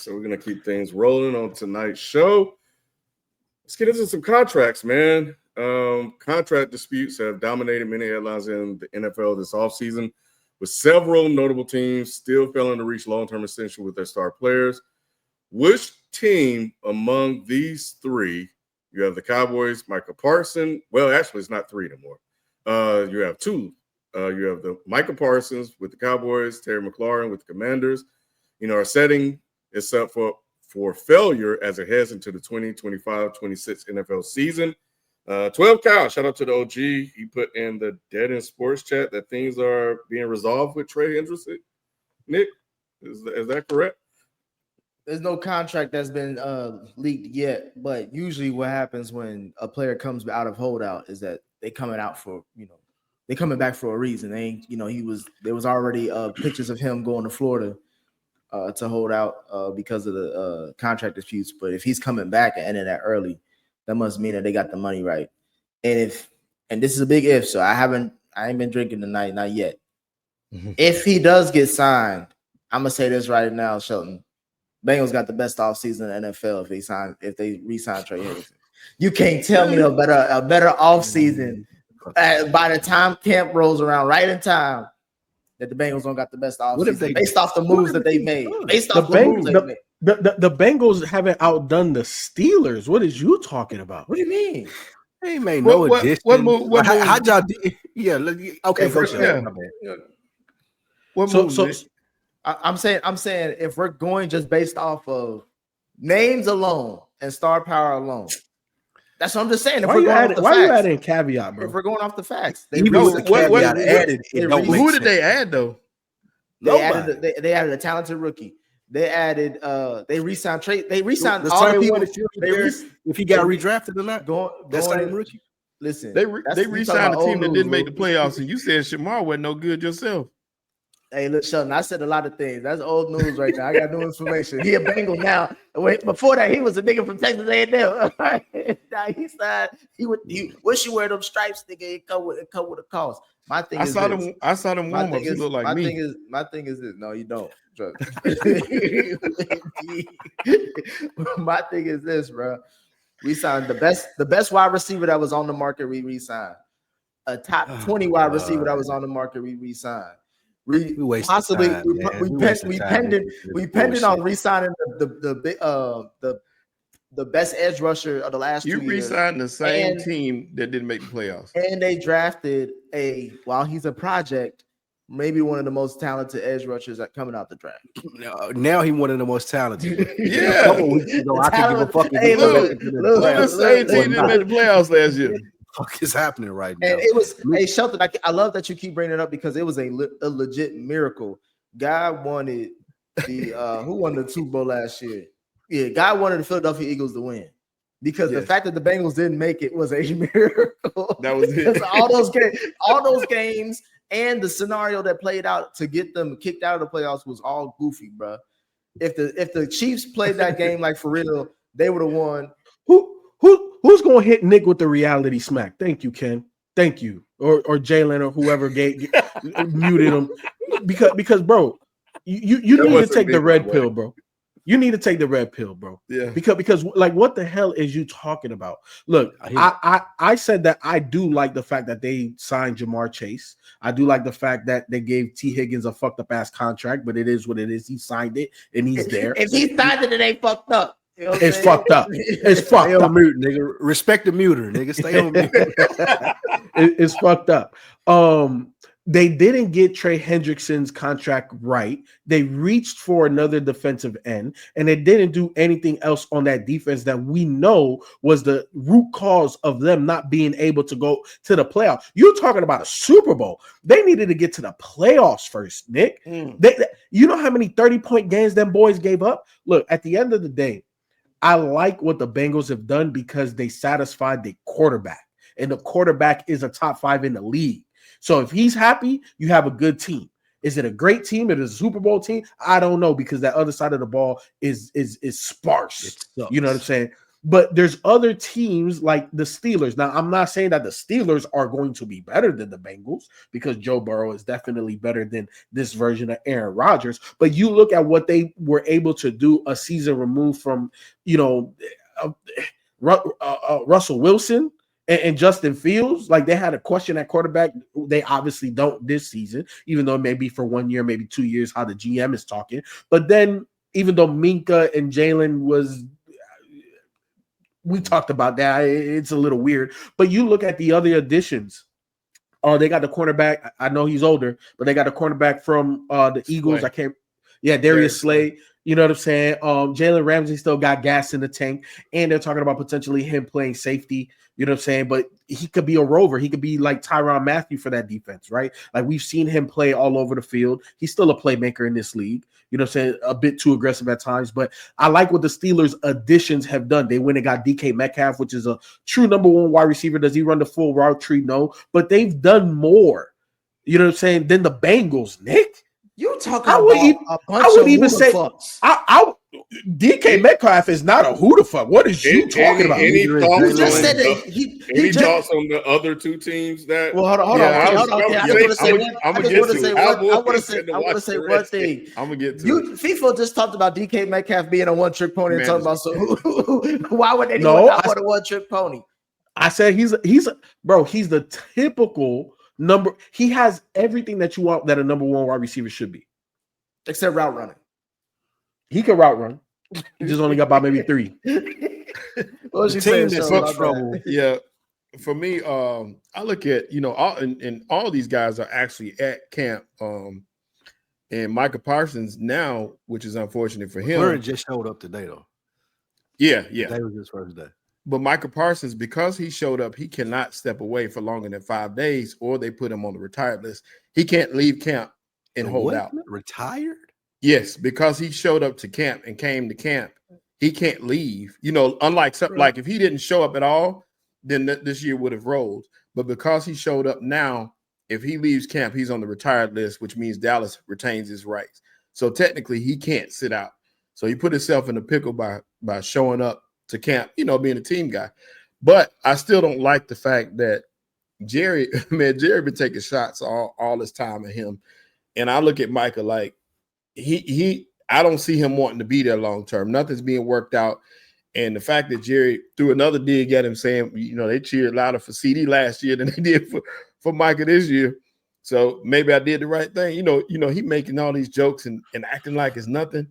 So we're going to keep things rolling on tonight's show. Let's get into some contracts, man. Contract disputes have dominated many headlines in the NFL this offseason, with several notable teams still failing to reach long-term extension with their star players. Which team among these three, you have the Cowboys, Micah Parsons. Well, actually, it's not three anymore. You have two. You have the Micah Parsons with the Cowboys, Terry McLaurin with the Commanders. Are setting is up for failure as it heads into the 2025-26 NFL season. 12 Cal, shout out to the OG. He put in the Dead End Sports chat that things are being resolved with Trey Hendrickson. Nick, is that correct? There's no contract that's been leaked yet, but usually what happens when a player comes out of holdout is that they coming out for, they coming back for a reason. They ain't, there was already pictures of him going to Florida to hold out because of the contract disputes. But if he's coming back and ending that early, that must mean that they got the money right. And this is a big if, so I ain't been drinking tonight, not yet. Mm-hmm. If he does get signed, I'm gonna say this right now, Shelton. Bengals got the best offseason in the NFL if they re-sign Trey Hendrickson. You can't tell me a better offseason by the time camp rolls around, right in time, that the Bengals don't got the best offseason based off the moves that they made. Based off the moves they made. The Bengals haven't outdone the Steelers. What is you talking about? What do you mean? They made no addition. What move? How y'all? Yeah. Okay. First, yeah. What move? So I'm saying if we're going just based off of names alone and star power alone, that's what I'm just saying. If we're going off the facts, why are you adding caveat, bro? If we're going off the facts, who did they add though? They added a talented rookie. They added they re-signed Trey. They re-signed all the people. If he got redrafted or not, that's same rookie. Listen, they re-signed a team that didn't make the playoffs, and you said Shamar wasn't no good yourself. Hey, look, Sheldon, I said a lot of things. That's old news right now. I got new information. He a Bengal now. Before that, he was a nigga from Texas A&M. Now he signed. He wish you wear them stripes, nigga. It come with a cost. My thing is I saw them warm ups. He look like me. My thing is this. No, you don't. My thing is this, bro. We signed the best wide receiver that was on the market. We re-signed a top 20 wide receiver that was on the market. We re-signed. We pending on re-signing the best edge rusher of the last 2 years. You re-signed the same team that didn't make the playoffs, and they drafted while he's a project, maybe one of the most talented edge rushers that coming out the draft. Now he's one of the most talented. Yeah, a couple weeks ago, I could give a fucking. Look, the same team didn't make the playoffs last year. Fuck is happening right now? And it was Shelton. I love that you keep bringing it up because it was a legit miracle. God wanted the who won the Super Bowl last year? Yeah, God wanted the Philadelphia Eagles to win because the fact that the Bengals didn't make it was a miracle. That was it. all those games, and the scenario that played out to get them kicked out of the playoffs was all goofy, bro. If the Chiefs played that game like for real, they would have won. Who's gonna hit Nick with the reality smack? Thank you, Ken. Thank you, or Jalen or whoever muted him because bro, you need to take the red pill, bro. You need to take the red pill, bro. Yeah. Because like, what the hell is you talking about? Look, I said that I do like the fact that they signed Jamar Chase. I do like the fact that they gave T. Higgins a fucked up ass contract, but it is what it is. He signed it and he's there. If he signed it, it ain't fucked up. You know it's fucked up. It's fucked Stay up. On mute, nigga. Respect the muter, nigga. Stay on mute. It's fucked up. They didn't get Trey Hendrickson's contract right. They reached for another defensive end, and they didn't do anything else on that defense that we know was the root cause of them not being able to go to the playoffs. You're talking about a Super Bowl. They needed to get to the playoffs first, Nick. You know how many 30-point games them boys gave up? Look, at the end of the day, I like what the Bengals have done because they satisfied the quarterback, and the quarterback is a top 5 in the league. So if he's happy, you have a good team. Is it a great team? It is a Super Bowl team? I don't know because that other side of the ball is sparse. You know what I'm saying? But there's other teams like the Steelers. Now, I'm not saying that the Steelers are going to be better than the Bengals because Joe Burrow is definitely better than this version of Aaron Rodgers. But you look at what they were able to do a season removed from, Russell Wilson and Justin Fields. Like, they had a question at quarterback. They obviously don't this season, even though it may be for 1 year, maybe 2 years, how the GM is talking. But then, even though Minka and Jalen was, we talked about that, it's a little weird. But you look at the other additions. They got the cornerback. I know he's older, but they got a cornerback from the Eagles. Darius Slay. You know what I'm saying? Jalen Ramsey still got gas in the tank, and they're talking about potentially him playing safety. You know what I'm saying? But he could be a rover. He could be like Tyrann Mathieu for that defense, right? Like, we've seen him play all over the field. He's still a playmaker in this league. You know what I'm saying? A bit too aggressive at times, but I like what the Steelers additions have done. They went and got DK Metcalf, which is a true number one wide receiver. Does he run the full route tree? No, but they've done more, you know what I'm saying, than the Bengals, Nick. You talking about a bunch of fucks. DK Metcalf is not a who the fuck. What is you talking about? Any thoughts You just said that any thoughts on the other two teams that? Well, hold on. I want to say one thing. I'm gonna get to it. FIFA just talked about DK Metcalf being a one-trick pony and talking about why would they do a one-trick pony? I said he's the typical number. He has everything that you want that a number one wide receiver should be, except route running. He can route run. He just only got about maybe 3. What was you saying? Trouble. Yeah. For me, I look at, all these guys are actually at camp. And Micah Parsons now, which is unfortunate for him. McLaurin just showed up today, though. Yeah. Today was his first day. But Micah Parsons, because he showed up, he cannot step away for longer than 5 days, or they put him on the retired list. He can't leave camp and hold out. Retired? Yes, because he showed up to camp and came to camp. He can't leave. Unlike something like if he didn't show up at all, then this year would have rolled. But because he showed up now, if he leaves camp, he's on the retired list, which means Dallas retains his rights. So technically, he can't sit out. So he put himself in a pickle by showing up to camp, being a team guy. But I still don't like the fact that Jerry been taking shots all this time at him. And I look at Micah like, I don't see him wanting to be there long term. Nothing's being worked out. And the fact that Jerry threw another dig at him saying, they cheered louder for CD last year than they did for Micah this year. So maybe I did the right thing. He making all these jokes and acting like it's nothing.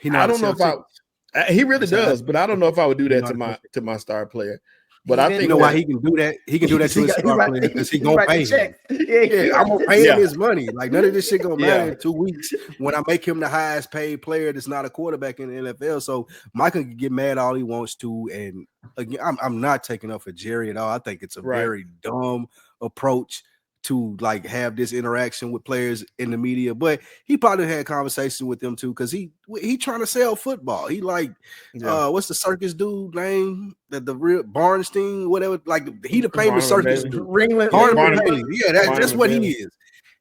I don't know if he really does, but I don't know if I would do that to my star player. But I think why he can do that. He can do that to his star player because he gonna pay him. Yeah, I'm gonna pay him his money. Like, none of this shit gonna matter in 2 weeks when I make him the highest paid player that's not a quarterback in the NFL. So Michael can get mad all he wants to. And again, I'm not taking up for Jerry at all. I think it's a very dumb approach to like have this interaction with players in the media, but he probably had conversations with them too because he trying to sell football. He what's the circus dude name? The real Barnstein, whatever. Like, he the famous circus dude. Ringling. Yeah, that's what he is.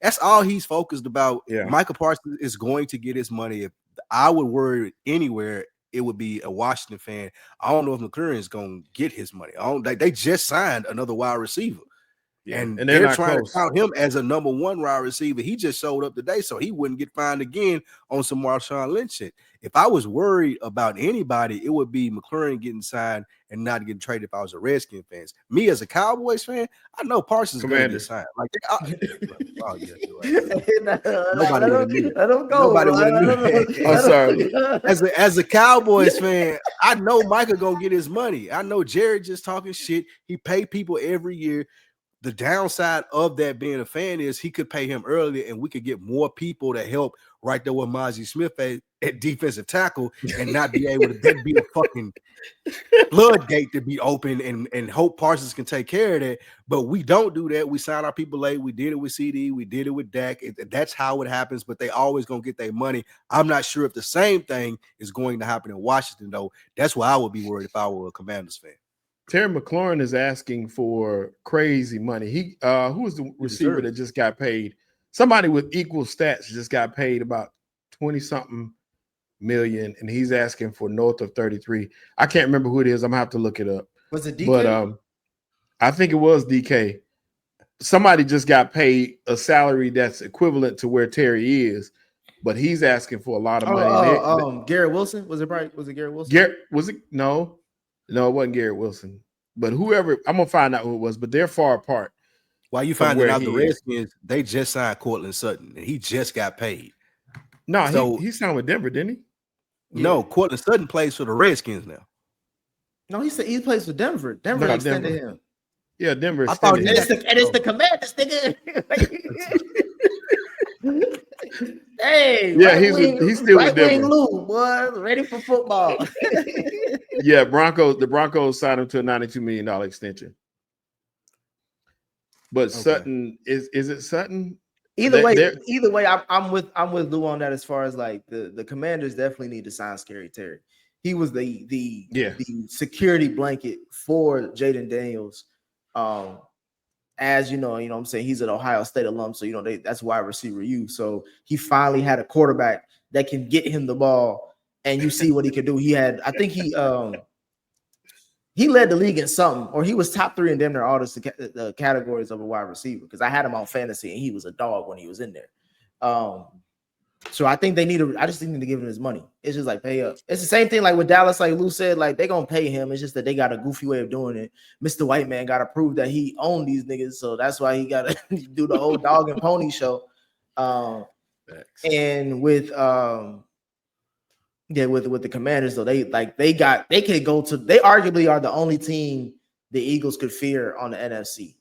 That's all he's focused about. Yeah. Micah Parsons is going to get his money. If I would worry anywhere, it would be a Washington fan. I don't know if McLaurin is going to get his money. They just signed another wide receiver. Yeah. And they're trying to count him as a number one wide receiver. He just showed up today, so he wouldn't get fined again on some Marshawn Lynch shit. If I was worried about anybody, it would be McLaurin getting signed and not getting traded if I was a Redskins fan. Me as a Cowboys fan, I know Parsons is going to get signed. Like, nobody would have knew. Nobody would have knew. I'm sorry. As a Cowboys fan, I know Micah going to get his money. I know Jared just talking shit. He pay people every year. The downside of that being a fan is he could pay him earlier and we could get more people to help right there with Mozzie Smith at defensive tackle and not be able to then be a fucking floodgate to be open and hope Parsons can take care of that. But we don't do that. We sign our people late. We did it with CD. We did it with Dak. That's how it happens, but they always going to get their money. I'm not sure if the same thing is going to happen in Washington, though. That's why I would be worried if I were a Commanders fan. Terry McLaurin is asking for crazy money. He who was the receiver that just got paid? Somebody with equal stats just got paid about 20-something million, and he's asking for north of 33. I can't remember who it is. I'm gonna have to look it up. Was it DK? But I think it was DK. Somebody just got paid a salary that's equivalent to where Terry is, but he's asking for a lot of money. Garrett Wilson? Was it Garrett Wilson? No, it wasn't Garrett Wilson. But whoever, I'm gonna find out who it was, but they're far apart. While you finding out the Redskins, they just signed Cortland Sutton, and he just got paid. No, so, he signed with Denver, didn't he? No, Cortland Sutton plays for the Redskins now. No, he said he plays for Denver. Denver extended him. Yeah, Denver extended him. It's the Commanders, nigga. Hey, yeah, he's still with Denver. Lou, boy, ready for football. Yeah, the Broncos signed him to a $92 million extension. But okay. Sutton is it Sutton? Either way, I'm with Lou on that as far as like the Commanders definitely need to sign Scary Terry. He was the security blanket for Jaden Daniels. As you know what I'm saying, he's an Ohio State alum, so that's wide receiver U. So he finally had a quarterback that can get him the ball, and you see what he could do. I think he led the league in something, or he was top 3 in damn near all the categories of a wide receiver, because I had him on fantasy and he was a dog when he was in there. So I think I just need to give him his money. It's just like pay up. It's the same thing like with Dallas, like Lou said, like they're gonna pay him. It's just that they got a goofy way of doing it. Mr. White Man gotta prove that he owned these niggas, so that's why he gotta do the whole dog and pony show. And with the Commanders, though, they arguably are the only team the Eagles could fear on the NFC.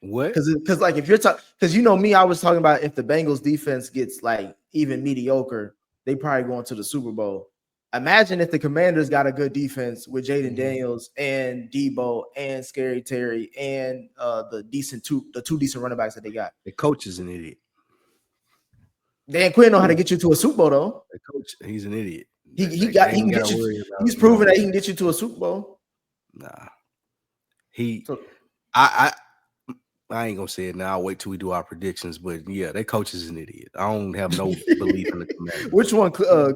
What? Because like if you're talking, because you know me, I was talking about if the Bengals defense gets like even mediocre, they probably going to the Super Bowl. Imagine if the Commanders got a good defense with Jaden Daniels and Debo and Scary Terry and the two decent running backs that they got. The coach is an idiot. Dan Quinn know how to get you to a Super Bowl though. The coach, he's an idiot. He's proven that he can get you to a Super Bowl. Nah, I ain't gonna say it now. I'll wait till we do our predictions. But yeah, their coach is an idiot. I don't have no belief in the Commanders. Which one,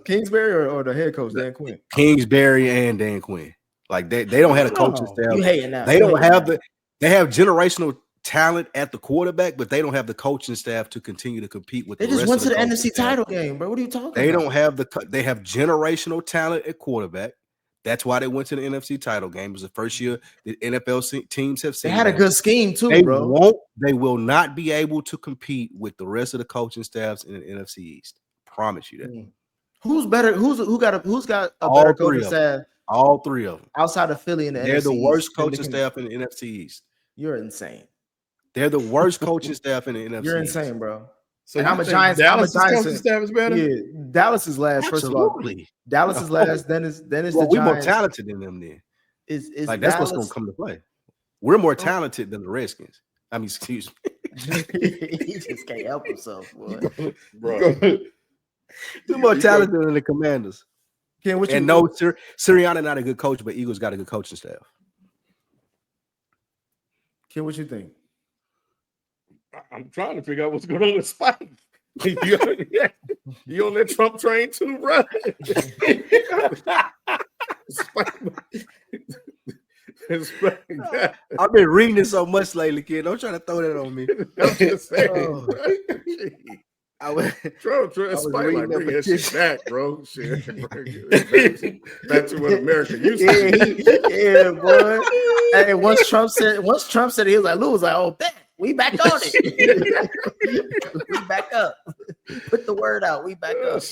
Kingsbury or the head coach, Dan Quinn? Kingsbury and Dan Quinn. Like they don't have a coaching staff. You hating now? They don't have they have generational talent at the quarterback, but they don't have the coaching staff to continue to compete with. They just went to the NFC title game, bro. What are you talking about? They don't have they have generational talent at quarterback. That's why they went to the NFC title game. It was the first year the NFL teams have seen. They had a good scheme too, They will not be able to compete with the rest of the coaching staffs in the NFC East. Promise you that. Who's better? Who's got a better coaching staff? All three of them outside of Philly and they're the worst coaching staff in the NFC East. You're insane. They're the worst coaching staff in the NFC. You're insane, bro. So and I'm a Giants. Dallas' coaching staff is better. Yeah, Dallas is last. Absolutely. First of all, Dallas is last. Then it's the Giants. We're more talented than them. Then is like that's what's going to come to play. We're more talented than the Redskins. I mean, excuse me. He just can't help himself, boy. Bro. We're more talented than the Commanders. Sirianni not a good coach, but Eagles got a good coaching staff. Ken, what you think? I'm trying to figure out what's going on with Spike. You on that Trump train too, bro? I've been reading it so much lately, kid. Don't try to throw that on me. I'm just saying. Spike like bring that shit back, bro. Shit. Back to what America used to. Yeah, boy. Hey, once Trump said it, he was like, Lou was like, oh, bet. We back on it. We back up. Put the word out. We back up.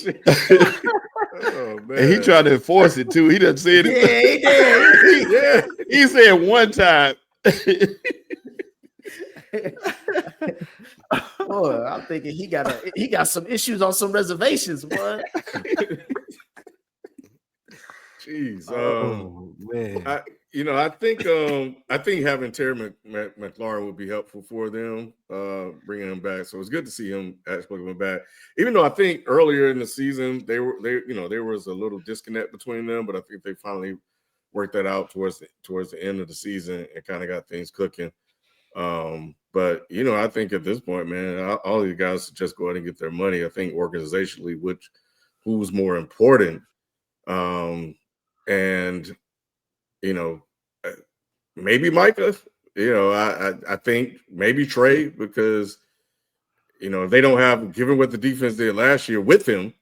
Oh, man. And he tried to enforce it too. He done said it. Yeah, he did. He said one time. Boy, I'm thinking he got some issues on some reservations, boy. Jeez. Man. I think having Terry McLaurin would be helpful for them, bringing him back. So it's good to see him actually coming back. Even though I think earlier in the season there was a little disconnect between them, but I think they finally worked that out towards the end of the season and kind of got things cooking. But I think at this point, man, all these guys should just go ahead and get their money. I think organizationally, which who was more important. And maybe Micah. I think maybe Trey, because if they don't have, given what the defense did last year with him,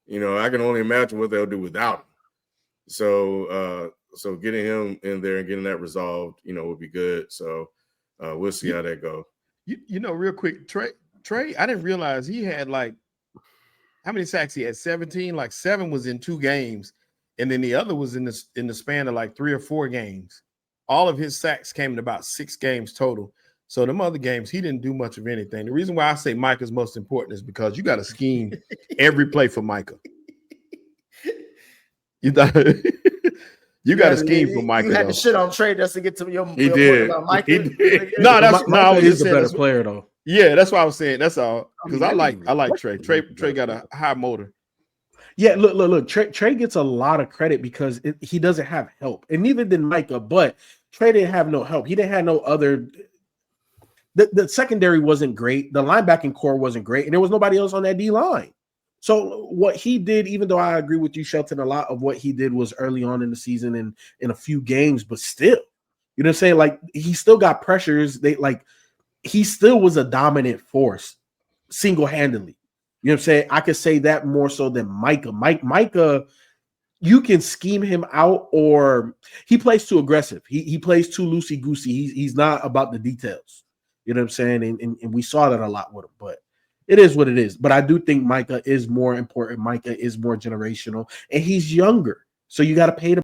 I can only imagine what they'll do without him. So getting him in there and getting that resolved, would be good. So we'll see how that goes. Real quick, Trey, I didn't realize he had how many sacks he had? 17. 7 was in 2 games, and then the other was in the span of 3 or 4 games. All of his sacks came in about 6 games total. So them other games, he didn't do much of anything. The reason why I say Micah's most important is because you got to scheme every play for Micah. You got to scheme for Micah. You had to shit on Trey just to get to your. He did. About Micah. He did. No, he's a better player though. Yeah, that's what I was saying. That's all. Because I like Trey. Trey got a high motor. Yeah, look. Trey gets a lot of credit because he doesn't have help, and neither did Micah. But Trey didn't have no help. He didn't have no other. The secondary wasn't great. The linebacking core wasn't great, and there was nobody else on that D line. So what he did, even though I agree with you, Shelton, a lot of what he did was early on in the season and in a few games, but still, you know what I'm saying? He still got pressures. He still was a dominant force single-handedly. You know what I'm saying? I could say that more so than Micah. Micah, you can scheme him out, or he plays too aggressive. He plays too loosey-goosey. He's not about the details. You know what I'm saying? And we saw that a lot with him, but it is what it is. But I do think Micah is more important. Micah is more generational, and he's younger. So you got to pay the